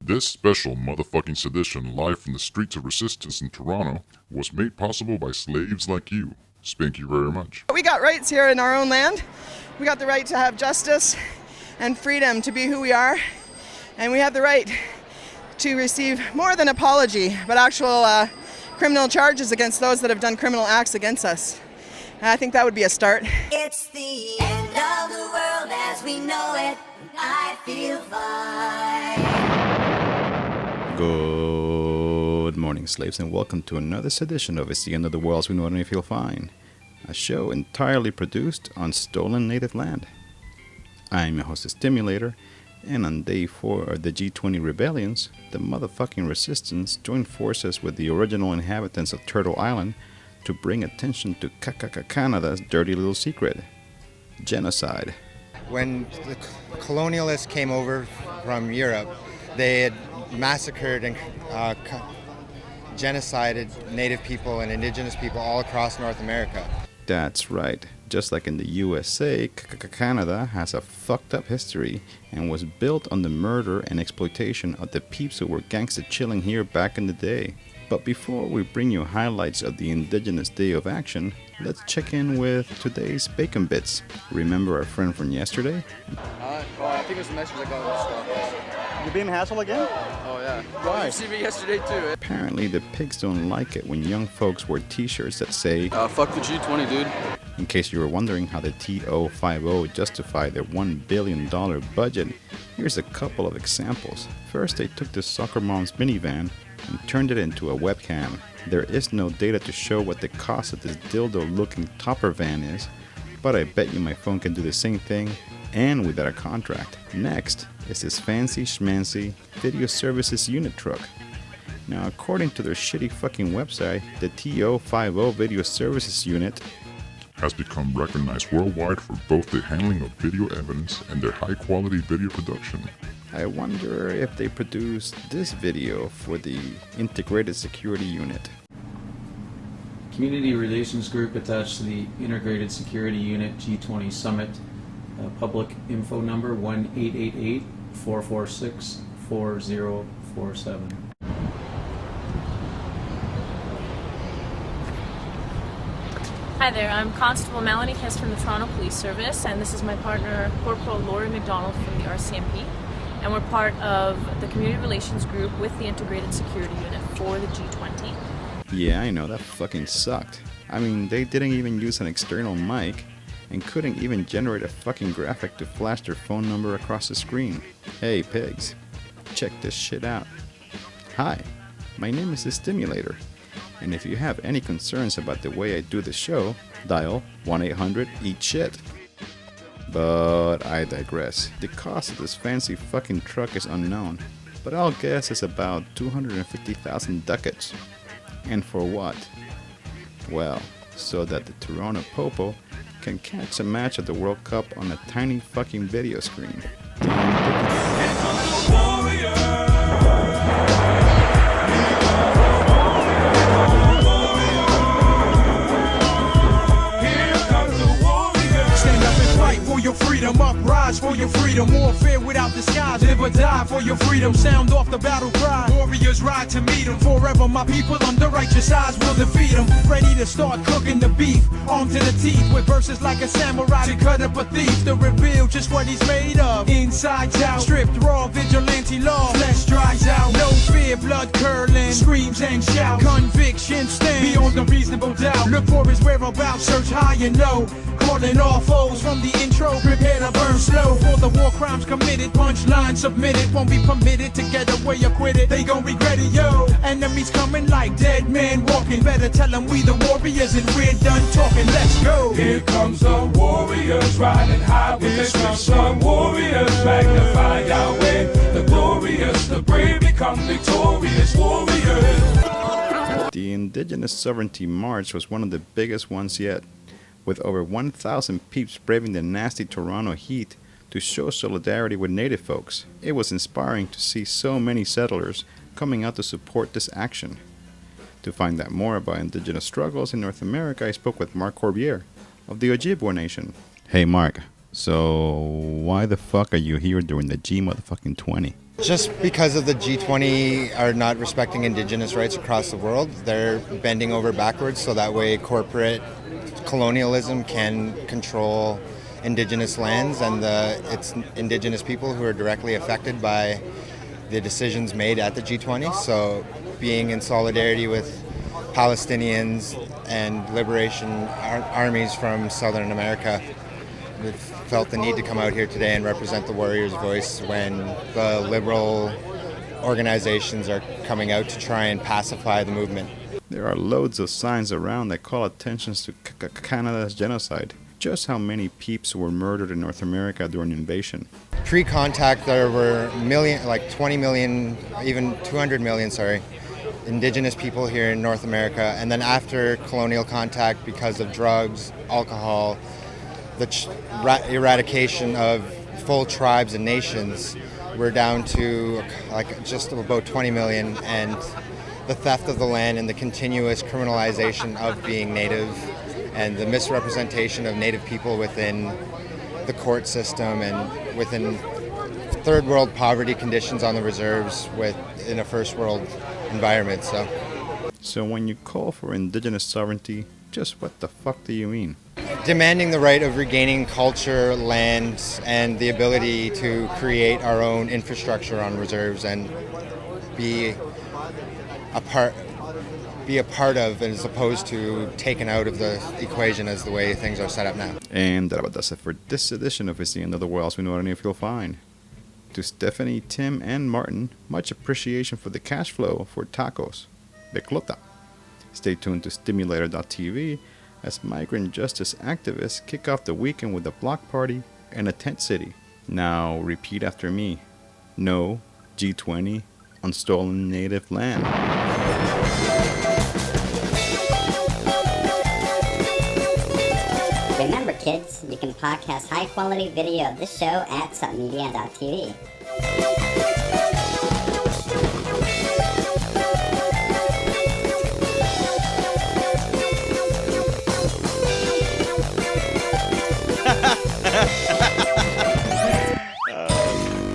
This special motherfucking sedition live from the streets of resistance in Toronto was made possible by slaves like you. Thank you very much. We got rights here in our own land. We got the right to have justice and freedom to be who we are. And we have the right to receive more than apology, but actual criminal charges against those that have done criminal acts against us. And I think that would be a start. It's the end of the world as we know it. I feel fine. Good morning, slaves, and welcome to another edition of It's the End of the World as we know it and I feel fine. A show entirely produced on stolen native land. I'm your host, the Stimulator, and on day 4 of the G20 rebellions, the motherfucking resistance joined forces with the original inhabitants of Turtle Island to bring attention to KKKanada's dirty little secret: genocide. When the colonialists came over from Europe, they had massacred and genocided native people and indigenous people all across North America. That's right. Just like in the USA, Canada has a fucked up history and was built on the murder and exploitation of the peeps who were gangsta chilling here back in the day. But before we bring you highlights of the Indigenous Day of Action, let's check in with today's Bacon Bits. Remember our friend from yesterday? Well, I think it was the message I got on stuff. You're being hassled again? Oh, yeah. Why? You see me yesterday, too. Apparently the pigs don't like it when young folks wear t-shirts that say, Fuck the G20, dude. In case you were wondering how the TO50 justified their $1 billion budget, here's a couple of examples. First, they took the soccer mom's minivan and turned it into a webcam. There is no data to show what the cost of this dildo-looking topper van is, but I bet you my phone can do the same thing, and without a contract. Next is this fancy schmancy video services unit truck. Now, according to their shitty fucking website, the TO50 video services unit Has become recognized worldwide for both the handling of video evidence and their high quality video production. I wonder if they produced this video for the Integrated Security Unit. Community Relations Group attached to the Integrated Security Unit G20 Summit. Public info number 1-888-446-4047. Hi there, I'm Constable Melanie Kiss from the Toronto Police Service, and this is my partner Corporal Laurie McDonald from the RCMP, and we're part of the Community Relations Group with the Integrated Security Unit for the G20. Yeah, I know, that fucking sucked. I mean, they didn't even use an external mic and couldn't even generate a fucking graphic to flash their phone number across the screen. Hey pigs, check this shit out. Hi, my name is the Stimulator, and if you have any concerns about the way I do the show, dial 1-800-EAT-SHIT. But I digress. The cost of this fancy fucking truck is unknown, but I'll guess it's about 250,000 ducats. And for what? Well, so that the Toronto Popo can catch a match at the World Cup on a tiny fucking video screen. Your freedom, uprise for your freedom, warfare without disguise, live or die for your freedom, sound off the battle cry, warriors ride to meet them, forever my people on the righteous eyes will defeat them, ready to start cooking the beef, armed to the teeth with verses like a samurai to cut up a thief, to reveal just what he's made of, inside out, stripped raw, vigilante law, flesh dries out, no fear, blood curling, screams and shouts, conviction stand beyond a reasonable doubt, look for his whereabouts, search high and low, calling all foes from the intro, prepare to burn slow for the war crimes committed, punchline submitted, won't be permitted to get away acquitted, they gon' regret it, yo, enemies coming like dead men walking, better tell them we the warriors and we're done talking, let's go. Here comes the warriors riding high with the comes the warriors, magnify Yahweh, the glorious, the brave become victorious warriors. The Indigenous Sovereignty March was one of the biggest ones yet, with over 1,000 peeps braving the nasty Toronto heat to show solidarity with native folks. It was inspiring to see so many settlers coming out to support this action. To find out more about Indigenous struggles in North America, I spoke with Mark Corbier of the Ojibwe Nation. Hey Mark, so why the fuck are you here during the G-motherfucking 20? Just because of the G20 are not respecting Indigenous rights across the world, they're bending over backwards so that way corporate colonialism can control Indigenous lands, and it's Indigenous people who are directly affected by the decisions made at the G20. So being in solidarity with Palestinians and liberation armies from Southern America, we felt the need to come out here today and represent the warrior's voice when the liberal organizations are coming out to try and pacify the movement. There are loads of signs around that call attention to Canada's genocide. Just how many peeps were murdered in North America during the invasion? Pre-contact, there were 20 million, even 200 million, Indigenous people here in North America. And then after colonial contact, because of drugs, alcohol, the eradication of full tribes and nations, we're down to just about 20 million. And the theft of the land and the continuous criminalization of being Native and the misrepresentation of Native people within the court system and within third world poverty conditions on the reserves in a first world environment. So when you call for Indigenous sovereignty, just what the fuck do you mean? Demanding the right of regaining culture, land, and the ability to create our own infrastructure on reserves and be a part of, as opposed to taken out of the equation as the way things are set up now. And that about does it for this edition of It's the End of the World, we know what if you'll find. To Stephanie, Tim, and Martin, much appreciation for the cash flow for tacos. Beclota. Stay tuned to Stimulator.tv as migrant justice activists kick off the weekend with a block party and a tent city. Now repeat after me. No G20 on stolen native land. Remember, kids, you can podcast high-quality video of this show at submedia.tv.